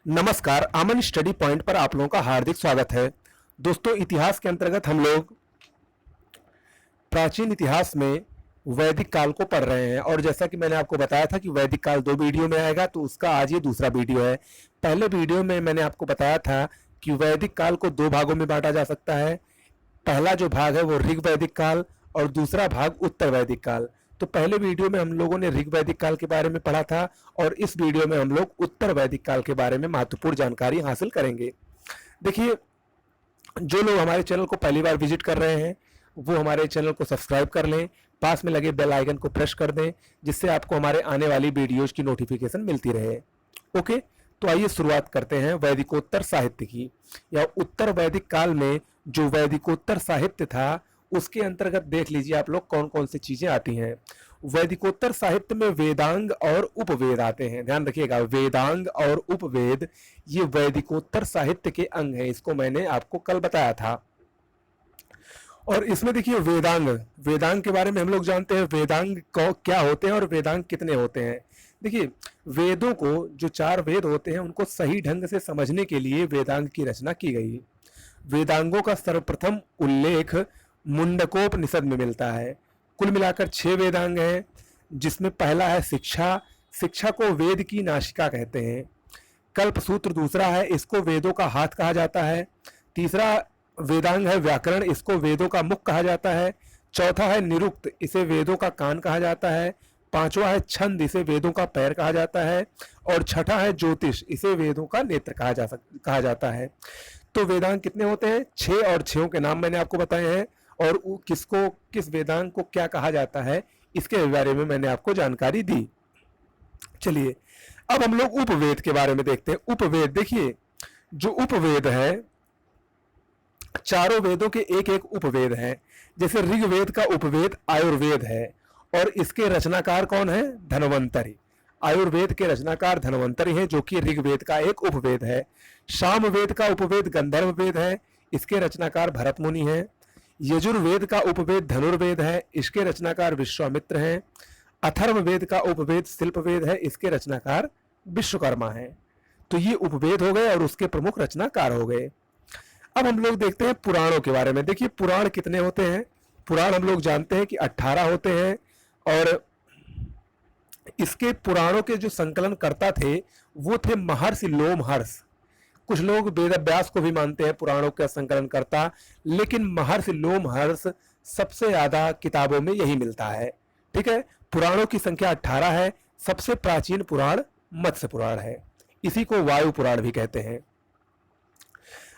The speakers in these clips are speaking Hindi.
नमस्कार, अमन स्टडी पॉइंट पर आप लोगों का हार्दिक स्वागत है। दोस्तों, इतिहास के अंतर्गत हम लोग प्राचीन इतिहास में वैदिक काल को पढ़ रहे हैं और जैसा कि मैंने आपको बताया था कि वैदिक काल 2 वीडियो में आएगा, तो उसका आज ये दूसरा वीडियो है। पहले वीडियो में मैंने आपको बताया था कि वैदिक काल को 2 भागों में बांटा जा सकता है। पहला जो भाग है वो ऋग वैदिक काल और दूसरा भाग उत्तर वैदिक काल। तो पहले वीडियो में हम लोगों ने ऋग वैदिक काल के बारे में पढ़ा था और इस वीडियो में हम लोग उत्तर वैदिक काल के बारे में महत्वपूर्ण जानकारी हासिल करेंगे। देखिए, जो लोग हमारे चैनल को पहली बार विजिट कर रहे हैं वो हमारे चैनल को सब्सक्राइब कर लें, पास में लगे बेल आइकन को प्रेस कर दें, जिससे आपको हमारे आने वाली वीडियोज की नोटिफिकेशन मिलती रहे। ओके, तो आइए शुरुआत करते हैं वैदिकोत्तर साहित्य की। या उत्तर वैदिक काल में जो वैदिकोत्तर साहित्य था उसके अंतर्गत देख लीजिए आप लोग कौन कौन सी चीजें आती हैं। वैदिकोत्तर साहित्य में वेदांग और उपवेद आते हैं। ध्यान रखिएगा, वेदांग और उपवेद ये वैदिकोत्तर साहित्य के अंग हैं। इसको मैंने आपको कल बताया था। और इसमें देखिए वेदांग के बारे में हम लोग जानते हैं। वेदांग क्या होते हैं और वेदांग कितने होते हैं। देखिए, वेदों को, जो 4 वेद होते हैं, उनको सही ढंग से समझने के लिए वेदांग की रचना की गई। वेदांगों का सर्वप्रथम उल्लेख मुंडकोपनिषद में मिलता है। कुल मिलाकर 6 वेदांग हैं, जिसमें पहला है शिक्षा। शिक्षा को वेद की नासिका कहते हैं। कल्पसूत्र दूसरा है, इसको वेदों का हाथ कहा जाता है। तीसरा वेदांग है व्याकरण, इसको वेदों का मुख कहा जाता है। चौथा है निरुक्त, इसे वेदों का कान कहा जाता है। पांचवा है छंद, इसे वेदों का पैर कहा जाता है। और छठा है ज्योतिष, इसे वेदों का नेत्र कहा जाता है। तो वेदांग कितने होते हैं? 6, और 6 के नाम मैंने आपको बताए हैं और किस वेदांग को क्या कहा जाता है इसके बारे में मैंने आपको जानकारी दी। चलिए, अब हम लोग उपवेद के बारे में देखते हैं। उपवेद, देखिए, जो उपवेद है, चारों वेदों के एक एक उपवेद हैं। जैसे ऋग्वेद का उपवेद आयुर्वेद है और इसके रचनाकार कौन है? धन्वंतरि। आयुर्वेद के रचनाकार धन्वंतरि है, जो कि ऋग्वेद का एक उपवेद है। सामवेद का उपवेद गंधर्व वेद है, इसके रचनाकार भरत मुनि हैं। यजुर्वेद का उपवेद धनुर्वेद है, इसके रचनाकार विश्वामित्र हैं। अथर्ववेद का उपवेद शिल्पवेद है, इसके रचनाकार विश्वकर्मा हैं। तो ये उपवेद हो गए और उसके प्रमुख रचनाकार हो गए। अब हम लोग देखते हैं पुराणों के बारे में। देखिए, पुराण कितने होते हैं? पुराण हम लोग जानते हैं कि 18 होते हैं और इसके पुराणों के जो संकलन करता थे वो थे महर्षि लोमहर्ष। कुछ लोग वेदव्यास को भी मानते हैं पुराणों का संकलन करता, लेकिन महर्षि लोमहर्ष सबसे ज्यादा किताबों में यही मिलता है। ठीक है, पुराणों की संख्या 18 है। सबसे प्राचीन पुराण मत्स्य पुराण है, इसी को वायु पुराण भी कहते हैं।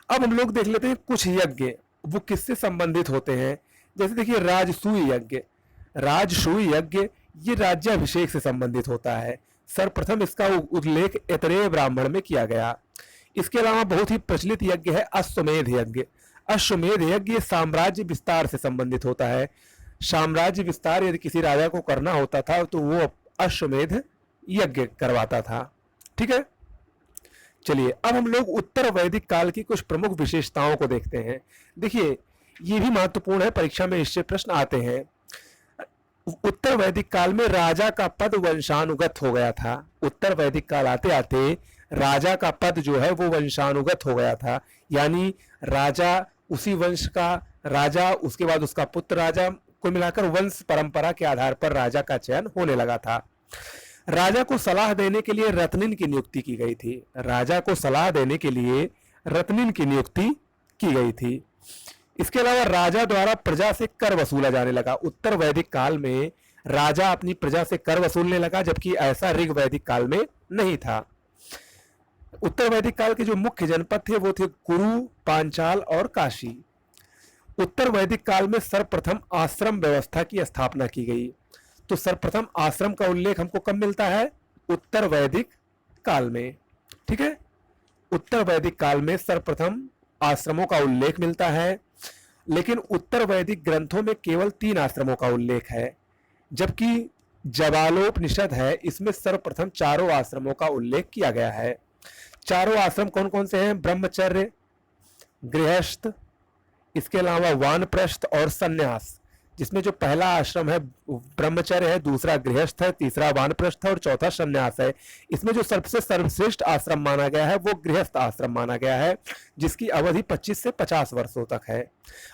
अब हम लोग देख लेते हैं कुछ यज्ञ, वो किससे संबंधित होते हैं। जैसे देखिए, राजसूय यज्ञ। राजसूय यज्ञ ये राज्याभिषेक से संबंधित होता है। सर्वप्रथम इसका उल्लेख ऐतरेय ब्राह्मण में किया गया। इसके अलावा बहुत ही प्रचलित यज्ञ है अश्वमेध यज्ञ। अश्वमेध यज्ञ साम्राज्य विस्तार से संबंधित होता है। साम्राज्य विस्तार यदि किसी राजा को करना होता था तो वो अश्वमेध यज्ञ करवाता था। ठीक है, चलिए, अब हम लोग उत्तर वैदिक काल की कुछ प्रमुख विशेषताओं को देखते हैं। देखिए, ये भी महत्वपूर्ण है, परीक्षा में इससे प्रश्न आते हैं। उत्तर वैदिक काल में राजा का पद वंशानुगत हो गया था। उत्तर वैदिक काल आते आते राजा का पद जो है वो वंशानुगत हो गया था, यानी राजा उसी वंश का राजा, उसके बाद उसका पुत्र राजा, को मिलाकर वंश परंपरा के आधार पर राजा का चयन होने लगा था। राजा को सलाह देने के लिए रत्निन की नियुक्ति की गई थी। राजा को सलाह देने के लिए रत्निन की नियुक्ति की गई थी। इसके अलावा राजा द्वारा प्रजा से कर वसूला जाने लगा। उत्तर वैदिक काल में राजा अपनी प्रजा से कर वसूलने लगा, जबकि ऐसा ऋग वैदिक काल में नहीं था। उत्तर वैदिक काल के जो मुख्य जनपद थे वो थे कुरु, पांचाल और काशी। उत्तर वैदिक काल में सर्वप्रथम आश्रम व्यवस्था की स्थापना की गई। तो सर्वप्रथम आश्रम का उल्लेख हमको कब मिलता है? उत्तर वैदिक काल में। ठीक है, उत्तर वैदिक काल में सर्वप्रथम आश्रमों का उल्लेख मिलता है, लेकिन उत्तर वैदिक ग्रंथों में केवल 3 आश्रमों का उल्लेख है, जबकि जबालोपनिषद है, इसमें सर्वप्रथम 4 आश्रमों का उल्लेख किया गया है। 4 आश्रम कौन कौन से हैं? ब्रह्मचर्य, गृहस्थ, इसके अलावा वानप्रस्थ और सन्यास। जिसमें जो पहला आश्रम है ब्रह्मचर्य है, दूसरा गृहस्थ है, तीसरा वानप्रस्थ है और चौथा संन्यास है। इसमें जो सबसे सर्वश्रेष्ठ आश्रम माना गया है वो गृहस्थ आश्रम माना गया है, जिसकी अवधि 25 से 50 वर्षों तक है।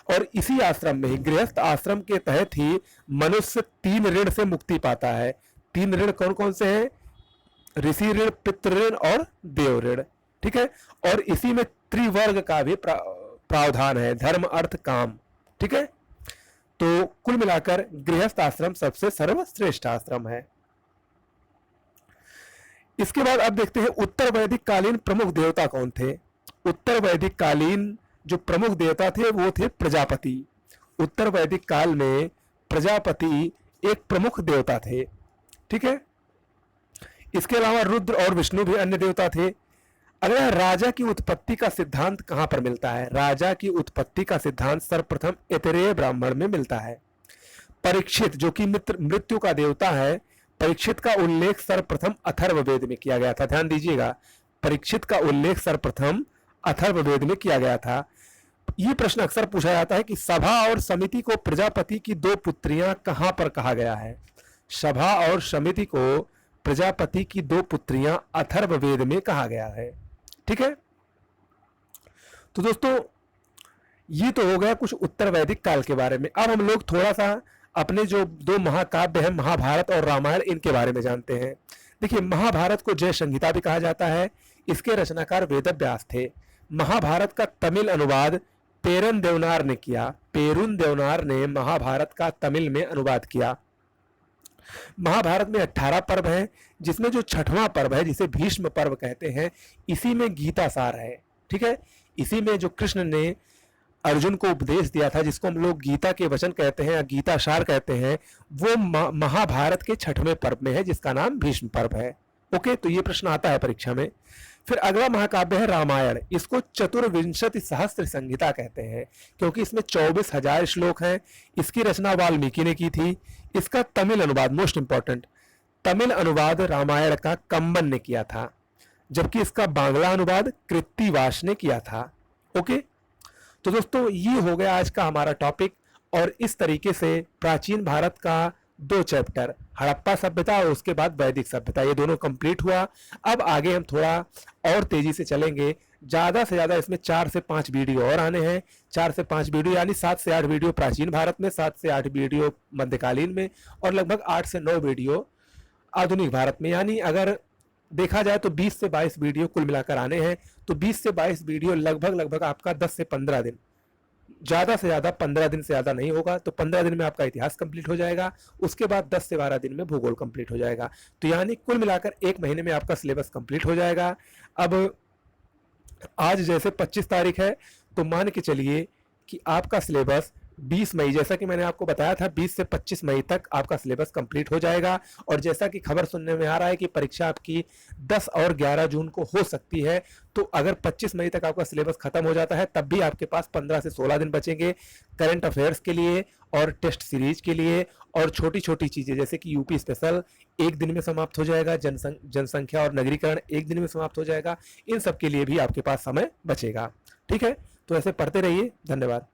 और इसी आश्रम में ही, गृहस्थ आश्रम के तहत ही मनुष्य 3 ऋण से मुक्ति पाता है। 3 ऋण कौन कौन से हैं? ऋषि ऋण, पितृ ऋण और देव ऋण। ठीक है, और इसी में त्रिवर्ग का भी प्रावधान है, धर्म अर्थ काम। ठीक है, तो कुल मिलाकर गृहस्थ आश्रम सबसे सर्वश्रेष्ठ आश्रम है। इसके बाद अब देखते हैं उत्तर वैदिक कालीन प्रमुख देवता कौन थे। उत्तर वैदिक कालीन जो प्रमुख देवता थे वो थे प्रजापति। उत्तर वैदिक काल में प्रजापति एक प्रमुख देवता थे। ठीक है, इसके अलावा रुद्र और विष्णु भी अन्य देवता थे। अगला, राजा की उत्पत्ति का सिद्धांत कहां पर मिलता है? राजा की उत्पत्ति का सिद्धांत सर्वप्रथम ऐतरेय ब्राह्मण में मिलता है। परीक्षित जो कि मृत्यु का देवता है, परीक्षित का उल्लेख सर्वप्रथम अथर्ववेद में किया गया था। ध्यान दीजिएगा, परीक्षित का उल्लेख सर्वप्रथम अथर्ववेद में किया गया था। यह प्रश्न अक्सर पूछा जाता है कि सभा और समिति को प्रजापति की 2 पुत्रियां कहां पर कहा गया है? सभा और समिति को प्रजापति की 2 पुत्रियां अथर्ववेद में कहा गया है। ठीक है, तो दोस्तों ये तो हो गया कुछ उत्तर वैदिक काल के बारे में। अब हम लोग थोड़ा सा अपने जो 2 महाकाव्य हैं, महाभारत और रामायण, इनके बारे में जानते हैं। देखिए, महाभारत को जय संहिता भी कहा जाता है। इसके रचनाकार वेदव्यास थे। महाभारत का तमिल अनुवाद पेरुन देवनार ने किया। पेरुन देवनार ने महाभारत का तमिल में अनुवाद किया। महाभारत में 18 पर्व हैं, जिसमें जो 6वां पर्व है जिसे भीष्म पर्व कहते हैं, इसी में गीता सार है। ठीक है, इसी में जो कृष्ण ने अर्जुन को उपदेश दिया था, जिसको हम लोग गीता के वचन कहते हैं या गीता सार कहते हैं, वो महाभारत के 6वें पर्व में है, जिसका नाम भीष्म पर्व है। ओके, तो ये प्रश्न आता है परीक्षा में। फिर अगला महाकाव्य है रामायण। इसको चतुर्विंशति सहस्त्र संहिता कहते हैं, क्योंकि इसमें 24,000 श्लोक हैं। इसकी रचना वाल्मीकि ने की थी। इसका तमिल अनुवाद, मोस्ट इंपॉर्टेंट, तमिल अनुवाद रामायण का कम्बन ने किया था, जबकि इसका बांग्ला अनुवाद कृत्तिवास ने किया था। ओके, तो दोस्तों ये हो गया आज का हमारा टॉपिक। और इस तरीके से प्राचीन भारत का 2 चैप्टर, हड़प्पा सभ्यता और उसके बाद वैदिक सभ्यता, ये दोनों कंप्लीट हुआ। अब आगे हम थोड़ा और तेजी से चलेंगे। ज़्यादा से ज़्यादा इसमें 4 से 5 वीडियो और आने हैं। 4 से 5 वीडियो यानी 7 से 8 वीडियो प्राचीन भारत में, 7 से 8 वीडियो मध्यकालीन में और लगभग 8 से 9 वीडियो आधुनिक भारत में। यानी अगर देखा जाए तो 20 से 22 वीडियो कुल मिलाकर आने हैं। तो 20 से 22 वीडियो लगभग आपका 10 से 15 दिन, ज़्यादा से ज़्यादा 15 दिन से ज़्यादा नहीं होगा। तो 15 दिन में आपका इतिहास कंप्लीट हो जाएगा। उसके बाद 10 से 12 दिन में भूगोल कंप्लीट हो जाएगा। तो यानी कुल मिलाकर 1 महीने में आपका सिलेबस कंप्लीट हो जाएगा। अब आज जैसे 25 तारीख है, तो मान के चलिए कि आपका सिलेबस 20 मई, जैसा कि मैंने आपको बताया था, 20 से 25 मई तक आपका सिलेबस कंप्लीट हो जाएगा। और जैसा कि खबर सुनने में आ रहा है कि परीक्षा आपकी 10 और 11 जून को हो सकती है, तो अगर 25 मई तक आपका सिलेबस खत्म हो जाता है, तब भी आपके पास 15 से 16 दिन बचेंगे करंट अफेयर्स के लिए और टेस्ट सीरीज के लिए। और छोटी छोटी चीज़ें जैसे कि यूपी स्पेशल 1 दिन में समाप्त हो जाएगा, जनसंख्या और नगरीकरण 1 दिन में समाप्त हो जाएगा। इन सब के लिए भी आपके पास समय बचेगा। ठीक है, तो ऐसे पढ़ते रहिए। धन्यवाद।